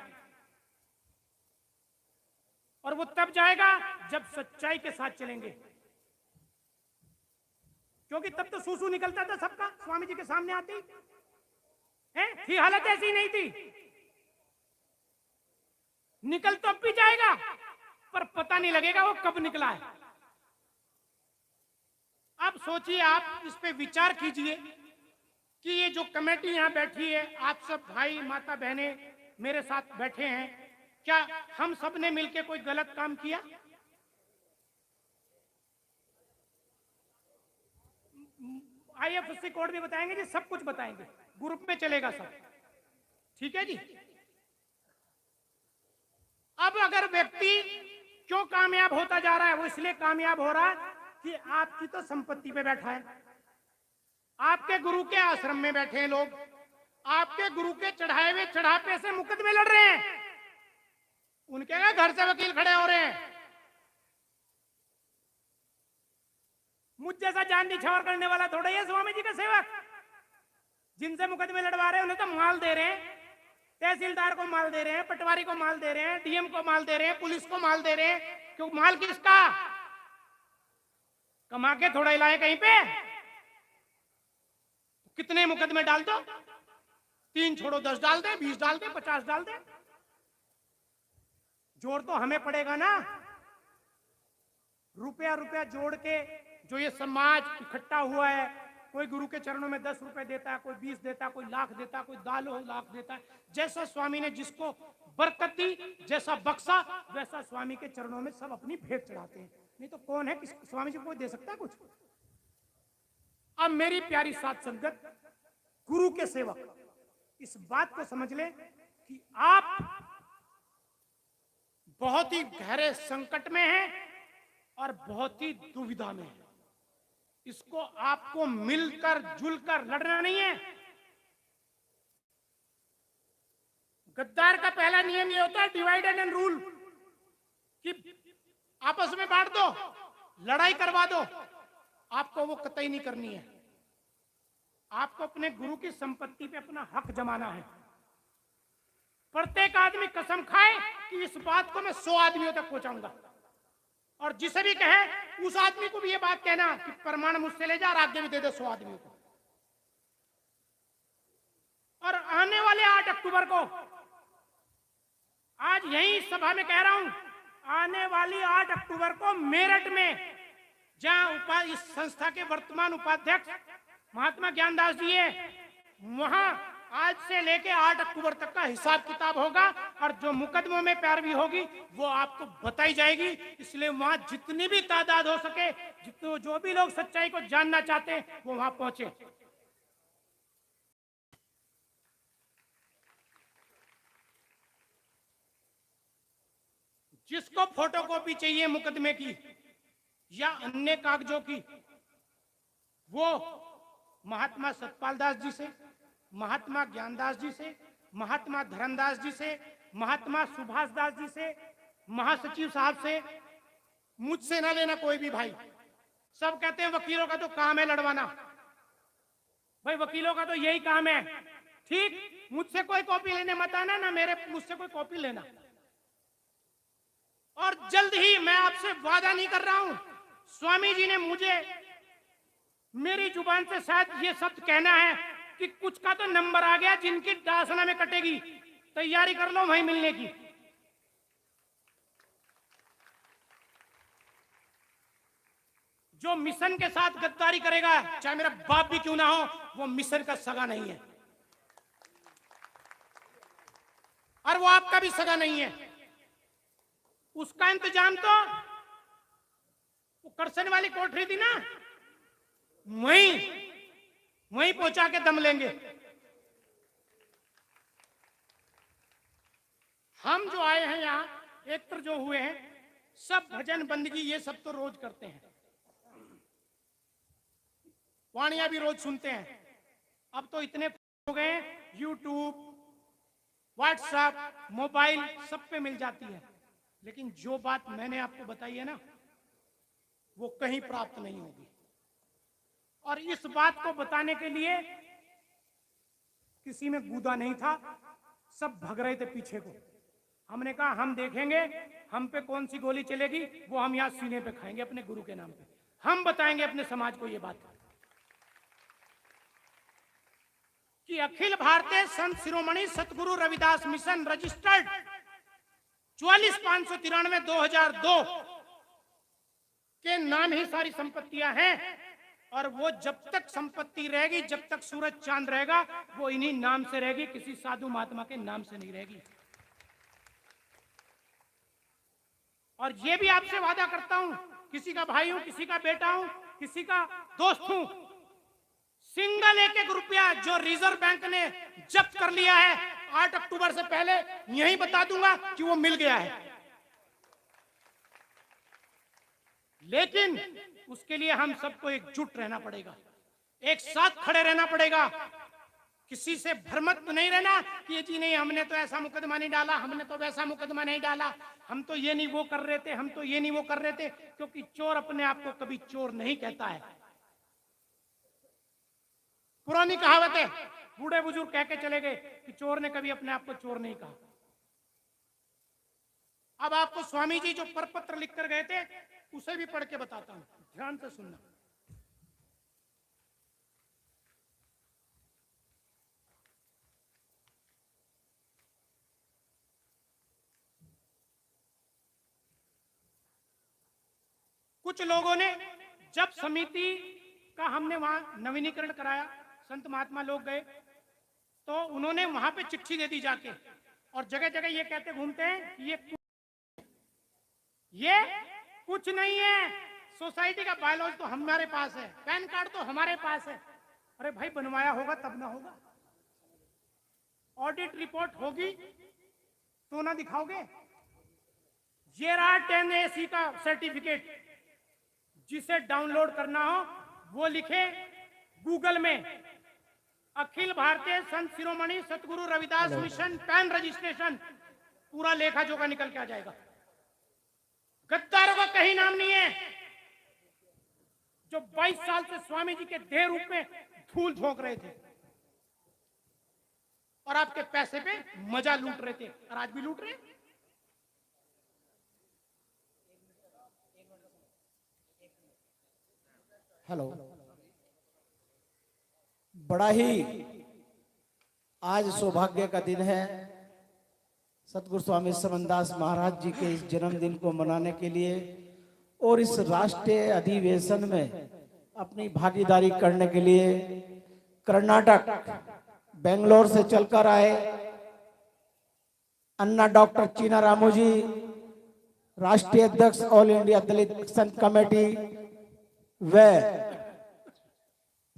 और वो तब जाएगा जब सच्चाई के साथ चलेंगे। क्योंकि तब तो सूसू निकलता था सबका स्वामी जी के सामने आते ही थी, हालत ऐसी नहीं थी। निकल तो अब भी जाएगा पर पता नहीं लगेगा वो कब निकला है। अब सोचिए, आप इस पे विचार कीजिए कि ये जो कमेटी यहां बैठी है, आप सब भाई माता बहने मेरे साथ बैठे हैं, क्या हम सब ने मिलकर कोई गलत काम किया? IFSC कोड भी बताएंगे जी, सब कुछ बताएंगे, ग्रुप में चलेगा सब, ठीक है जी। अब अगर व्यक्ति क्यों कामयाब होता जा रहा है? वो इसलिए कामयाब हो रहा है कि आपकी तो संपत्ति पे बैठा है, आपके गुरु के आश्रम में बैठे हैं लोग, आपके गुरु के चढ़ाए हुए चढ़ापे से मुकदमे लड़ रहे हैं, उनके घर से वकील खड़े हो रहे हैं। मुझ जैसा जान निछावर करने वाला थोड़ा ही है स्वामी जी का सेवक। जिनसे मुकदमे लड़वा रहे हैं उन्हें तो माल दे रहे हैं, तहसीलदार को माल दे रहे हैं, पटवारी को माल दे रहे हैं, DM को माल दे रहे हैं, पुलिस को माल दे रहे हैं। क्यों? माल किसका? कमा के थोड़ा ही लाए कहीं पे। कितने मुकदमे डाल दो, 3 छोड़ो 10 डाल दे, 20 डाल दे, 50 डाल दे, जोड़ तो हमें पड़ेगा ना। रुपया जोड़ के जो ये समाज इकट्ठा हुआ है, कोई गुरु के चरणों में 10 रुपए देता है, कोई 20 देता है, कोई लाख देता है, कोई 2 लाख देता है। जैसा स्वामी ने जिसको बरकत दी, जैसा बख्शा, वैसा स्वामी के चरणों में सब अपनी भेंट चढ़ाते हैं। नहीं तो कौन है स्वामी जी को दे सकता है कुछ? अब मेरी प्यारी साथ संगत, गुरु के सेवक, इस बात को समझ ले कि आप बहुत ही गहरे संकट में हैं और बहुत ही दुविधा में हैं। इसको आपको मिलकर जुलकर लड़ना नहीं है। गद्दार का पहला नियम ये होता है डिवाइड एंड रूल, कि आपस में बांट दो, लड़ाई करवा दो। आपको वो कतई नहीं करनी है। आपको अपने गुरु की संपत्ति पे अपना हक जमाना है। प्रत्येक आदमी कसम खाए कि इस बात को मैं 100 आदमियों तक पहुंचाऊंगा, और जिसे भी कहे उस आदमी को भी ये बात कहना कि प्रमाण मुझसे ले जा और आगे भी दे दे 100 आदमियों को। और आने वाले 8 अक्टूबर को, आज यही सभा में कह रहा हूं, आने वाली 8 अक्टूबर को मेरठ में, जहां इस संस्था के वर्तमान उपाध्यक्ष महात्मा ज्ञानदास जी है, वहां आज से लेके 8 अक्टूबर तक का हिसाब किताब होगा। और जो मुकदमों में पैरवी होगी वो आपको बताई जाएगी। इसलिए वहां जितनी भी तादाद हो सके, जितने जो भी लोग सच्चाई को जानना चाहते हैं वो वहां पहुंचे। जिसको फोटोकॉपी चाहिए मुकदमे की या अन्य कागजों की, वो महात्मा सतपाल दास जी से, महात्मा ज्ञानदास जी से, महात्मा धरमदास जी से, महात्मा सुभाष दास जी से, महासचिव साहब से, मुझसे ना लेना कोई भी भाई। सब कहते हैं वकीलों का तो काम है लड़वाना। भाई वकीलों का तो यही काम है, ठीक। मुझसे कोई कॉपी लेने मत आना, ना मेरे मुझसे कोई कॉपी लेना। और जल्द ही, मैं आपसे वादा नहीं कर रहा हूं, स्वामी जी ने मुझे मेरी जुबान से शायद ये शब्द कहना है कि कुछ का तो नंबर आ गया जिनकी दासना में कटेगी, तैयारी कर लो वहीं मिलने की। जो मिशन के साथ गद्दारी करेगा, चाहे मेरा बाप भी क्यों ना हो, वो मिशन का सगा नहीं है, और वो आपका भी सगा नहीं है। उसका इंतजाम तो वो करसन वाली कोठरी थी ना, वहीं पहुंचा के दम लेंगे। हम जो आए हैं यहाँ, एकत्र जो हुए हैं, सब भजन बंदगी ये सब तो रोज करते हैं, वाणियां भी रोज सुनते हैं। अब तो इतने हो गए, यूट्यूब, व्हाट्सएप, मोबाइल सब पे मिल जाती है। लेकिन जो बात मैंने आपको बताई है ना, वो कहीं प्राप्त नहीं होगी। और इस बात को बताने के लिए किसी में गूदा नहीं था, सब भग रहे थे पीछे को। हमने कहा हम देखेंगे हम पे कौन सी गोली चलेगी, वो हम यहाँ सीने पे खाएंगे अपने गुरु के नाम पे। हम बताएंगे अपने समाज को ये बात कि अखिल भारतीय संत शिरोमणि सतगुरु रविदास मिशन रजिस्टर्ड 44,593/2002 के नाम ही सारी संपत्तियां हैं, और वो जब तक संपत्ति रहेगी, जब तक सूरज चांद रहेगा, वो इन्हीं नाम से रहेगी, किसी साधु महात्मा के नाम से नहीं रहेगी। और ये भी आपसे वादा करता हूं, किसी का भाई हूं, किसी का बेटा हूं, किसी का दोस्त हूं, सिंगल एक रुपया जो रिजर्व बैंक ने जब्त कर लिया है 8 अक्टूबर से पहले, यही बता दूंगा कि वो मिल गया है। लेकिन उसके लिए हम सबको एकजुट रहना पड़ेगा, एक साथ खड़े रहना पड़ेगा। किसी से भ्रमित नहीं रहना कि ये जी नहीं, हमने तो ऐसा मुकदमा नहीं डाला, हमने तो वैसा मुकदमा नहीं डाला, हम तो ये नहीं वो कर रहे थे, हम तो ये नहीं वो कर रहे थे। क्योंकि चोर अपने आप को कभी चोर नहीं कहता है। पुरानी कहावत है, बूढ़े बुजुर्ग कह के चले गए कि चोर ने कभी अपने आप को चोर नहीं कहा। अब आपको स्वामी जी जो परपत्र लिख कर गए थे, उसे भी पढ़ के बताता हूं, ध्यान से सुनना। कुछ लोगों ने, जब समिति का हमने वहां नवीनीकरण कराया, संत महात्मा लोग गए, तो उन्होंने वहां पे चिट्ठी दे दी जाके, और जगह जगह ये कहते घूमते हैं कि ये कुछ नहीं है, सोसाइटी का बायलॉज तो हमारे पास है, पैन कार्ड तो हमारे पास है। अरे भाई, बनवाया होगा तब ना होगा, ऑडिट रिपोर्ट होगी तो ना दिखाओगे। जेरा 10AC का सर्टिफिकेट, जिसे डाउनलोड करना हो वो लिखे गूगल में, अखिल भारतीय संत शिरोमणि सतगुरु रविदास मिशन पैन रजिस्ट्रेशन, पूरा लेखा जोखा निकल के आ जाएगा। गद्दारों का कहीं नाम नहीं है, जो 22 साल से स्वामी जी के देह रूप में धूल झोंक रहे थे और आपके पैसे पे मजा लूट रहे थे, और आज भी लूट रहे हैं। हेलो, बड़ा ही आज सौभाग्य का दिन है सतगुरु स्वामी समनदास महाराज जी के इस जन्मदिन को मनाने के लिए, और इस राष्ट्रीय अधिवेशन में अपनी भागीदारी करने के लिए कर्नाटक बेंगलोर से चलकर आए अन्ना डॉक्टर चीना रामू जी, राष्ट्रीय अध्यक्ष ऑल इंडिया दलित संत कमेटी, वे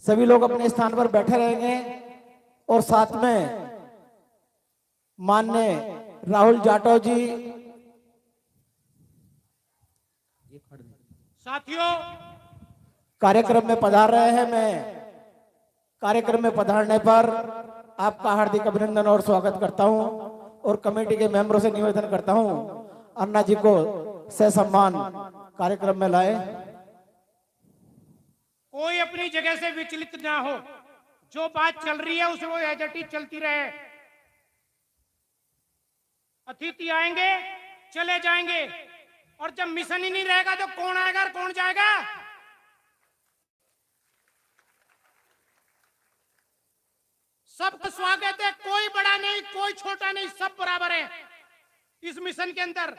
सभी लोग अपने स्थान पर बैठे रहेंगे। और साथ में माननीय राहुल जाटव जी, साथियों कार्यक्रम में पधार रहे हैं। मैं कार्यक्रम में पधारने पर आपका हार्दिक अभिनंदन और स्वागत करता हूं और कमेटी के मेंबरों से निवेदन करता हूं अन्ना जी को ससम्मान कार्यक्रम में लाए। कोई अपनी जगह से विचलित ना हो, जो बात चल रही है उसे वो एज इट इज चलती रहे। अतिथि आएंगे चले जाएंगे, और जब मिशन ही नहीं रहेगा तो कौन आएगा और कौन जाएगा? सबका स्वागत है, कोई बड़ा नहीं कोई छोटा नहीं, सब बराबर है इस मिशन के अंदर,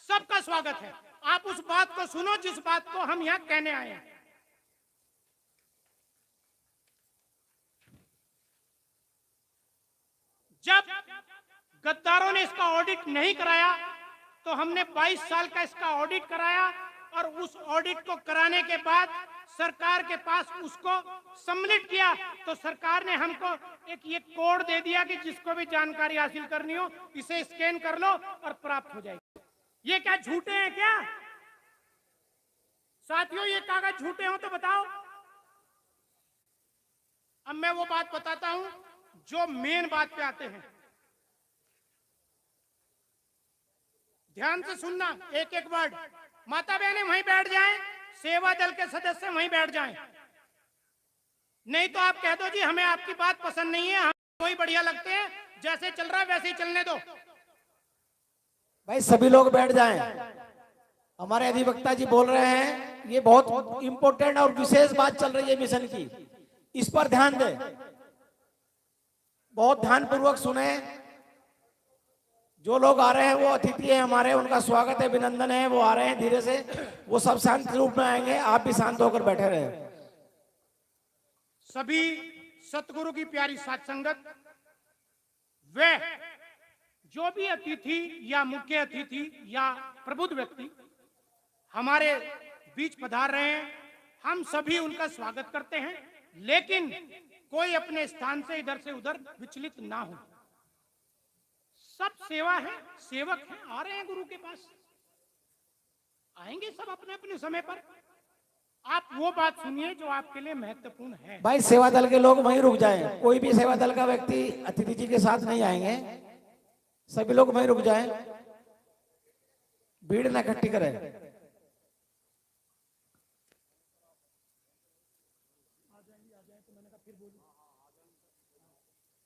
सबका स्वागत है। आप उस बात को सुनो जिस बात को हम यहां कहने आए हैं। जब गद्दारों ने इसका ऑडिट नहीं कराया तो हमने 22 साल का इसका ऑडिट कराया, और उस ऑडिट को कराने के बाद सरकार के पास उसको सम्मिलित किया तो सरकार ने हमको एक ये कोड दे दिया कि जिसको भी जानकारी हासिल करनी हो इसे स्कैन कर लो और प्राप्त हो जाएगी। ये क्या झूठे हैं क्या साथियों? ये कागज झूठे हो तो बताओ। अब मैं वो बात बताता हूं जो मेन बात पे आते हैं। ध्यान से सुनना एक एक वर्ड। माता बहनें वहीं बैठ जाएं, सेवा दल के सदस्य वहीं बैठ जाएं। नहीं तो आप कह दो जी हमें आपकी बात पसंद नहीं है, हम वही बढ़िया लगते हैं, जैसे चल रहा है वैसे ही चलने दो। भाई सभी लोग बैठ जाएं। हमारे अधिवक्ता जी बोल रहे हैं, ये बहुत इंपॉर्टेंट और विशेष बात चल रही है मिशन की, इस पर ध्यान दें, बहुत ध्यान पूर्वक सुने। जो लोग आ रहे हैं वो अतिथि है हमारे, उनका स्वागत है, अभिनंदन है, वो आ रहे हैं धीरे से, वो सब शांत रूप में आएंगे, आप भी शांत होकर बैठे रहे। सभी सतगुरु की प्यारी साथ संगत, वे जो भी अतिथि या मुख्य अतिथि या प्रबुद्ध व्यक्ति हमारे बीच पधार रहे हैं, हम सभी उनका स्वागत करते हैं, लेकिन कोई अपने स्थान से इधर से उधर विचलित ना हो। सब सेवा है, सेवक है, आ रहे हैं गुरु के पास, आएंगे सब अपने अपने समय पर। आप वो बात सुनिए जो आपके लिए महत्वपूर्ण है। भाई सेवा दल के लोग वहीं रुक जाएं, कोई भी सेवा दल का व्यक्ति अतिथि जी के साथ नहीं आएंगे, सभी लोग वहीं रुक जाएं, भीड़ ना इकट्ठी करें।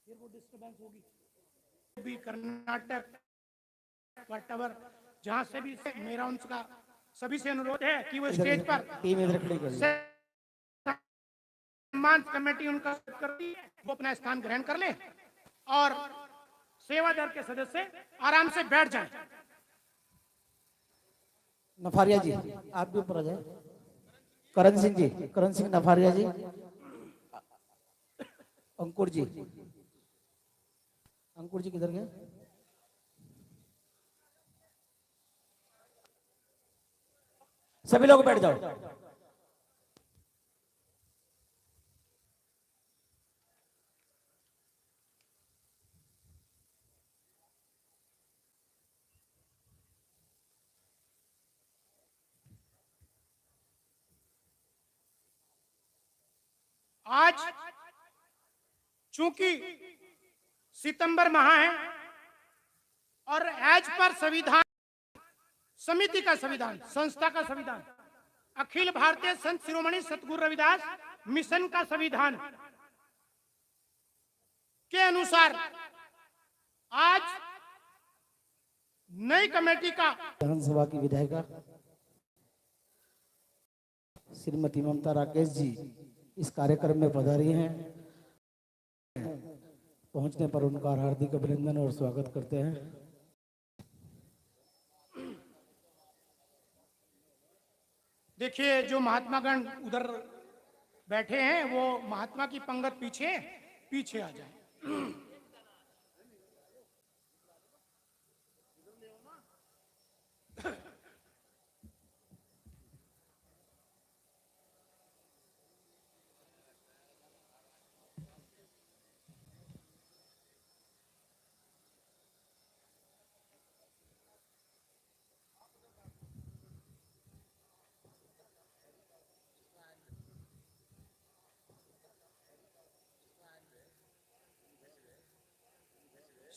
फिर वो डिस्टर्बेंस होगी। भी कर्नाटक वटएवर जहां से भी मेरा उनका सभी से अनुरोध है कि वो स्टेज पर टीम इधर खड़ी करिए। सम्मान कमेटी उनका करती है, वो अपना स्थान ग्रहण कर ले और सेवा दल के सदस्य आराम से बैठ जाएं। नफारिया जी आप भी ऊपर आ जाए। करण सिंह जी, करण सिंह नफारिया जी, अंकुर जी, अंकुर जी किधर गए? सभी लोग बैठ जाओ। आज चूंकि सितंबर माह है और एज पर संविधान समिति का संविधान, संस्था का संविधान, अखिल भारतीय संत शिरोमणि सतगुरु रविदास मिशन का संविधान के अनुसार आज नई कमेटी का विधानसभा की विधायिका श्रीमती ममता राकेश जी इस कार्यक्रम में पधारी हैं। पहुंचने पर उनका हार्दिक अभिनंदन और स्वागत करते हैं। देखिए जो महात्मागण उधर बैठे हैं वो महात्मा की पंगत पीछे पीछे आ जाए।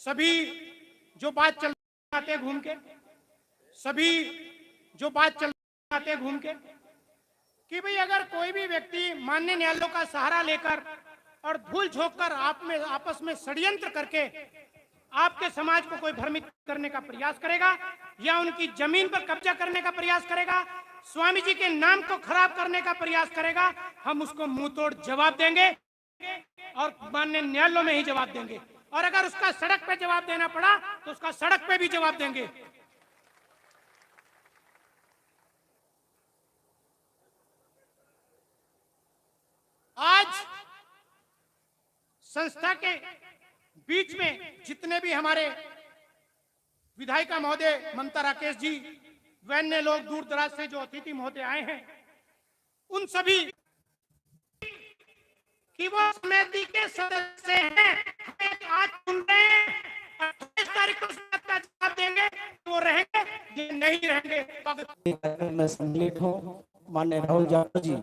सभी जो बात चल आते घूम के, सभी जो बात चल आते घूम के कि भाई अगर कोई भी व्यक्ति माननीय न्यायालयों का सहारा लेकर और धूल झोंक कर आप में आपस में षड्यंत्र करके आपके समाज को कोई भ्रमित करने का प्रयास करेगा या उनकी जमीन पर कब्जा करने का प्रयास करेगा, स्वामी जी के नाम को खराब करने का प्रयास करेगा, हम उसको मुंह तोड़ जवाब देंगे और माननीय न्यायालयों में ही जवाब देंगे। और अगर उसका सड़क पे जवाब देना पड़ा तो उसका सड़क पे भी जवाब देंगे। आज संस्था के बीच में जितने भी हमारे विधायिका महोदय ममता राकेश जी, वन्य लोग, दूर दराज से जो अतिथि महोदय आए हैं, उन सभी कि वो समिति के सदस्य हैं, हमें आज सुन रहे हैं, 28 तारीख को उसका जवाब देंगे, तो वो रहेंगे ये नहीं रहेंगे। मैं सम्मिलित हूँ माननीय राहुल यादव जी,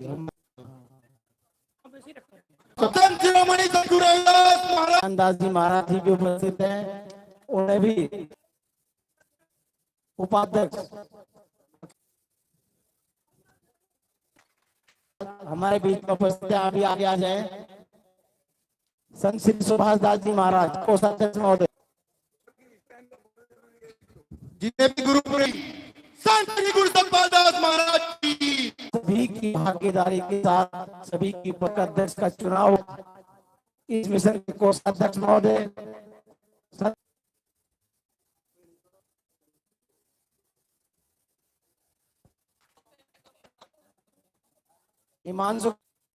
अंदाज जी महाराज जी भी उपस्थित हैं, उन्हें भी उपाध्यक्ष हमारे बीच में उपस्थित हैं, अभी आगे आ जाए। संत श्री सुभाष दास जी महाराज कोषाध्यक्ष महोदय, जितने भी गुरु संत श्री गुरु सुभाष दास महाराज की सभी की भागीदारी के साथ सभी की अध्यक्ष का चुनाव इस मिशन के कोषाध्यक्ष महोदय हिमांशु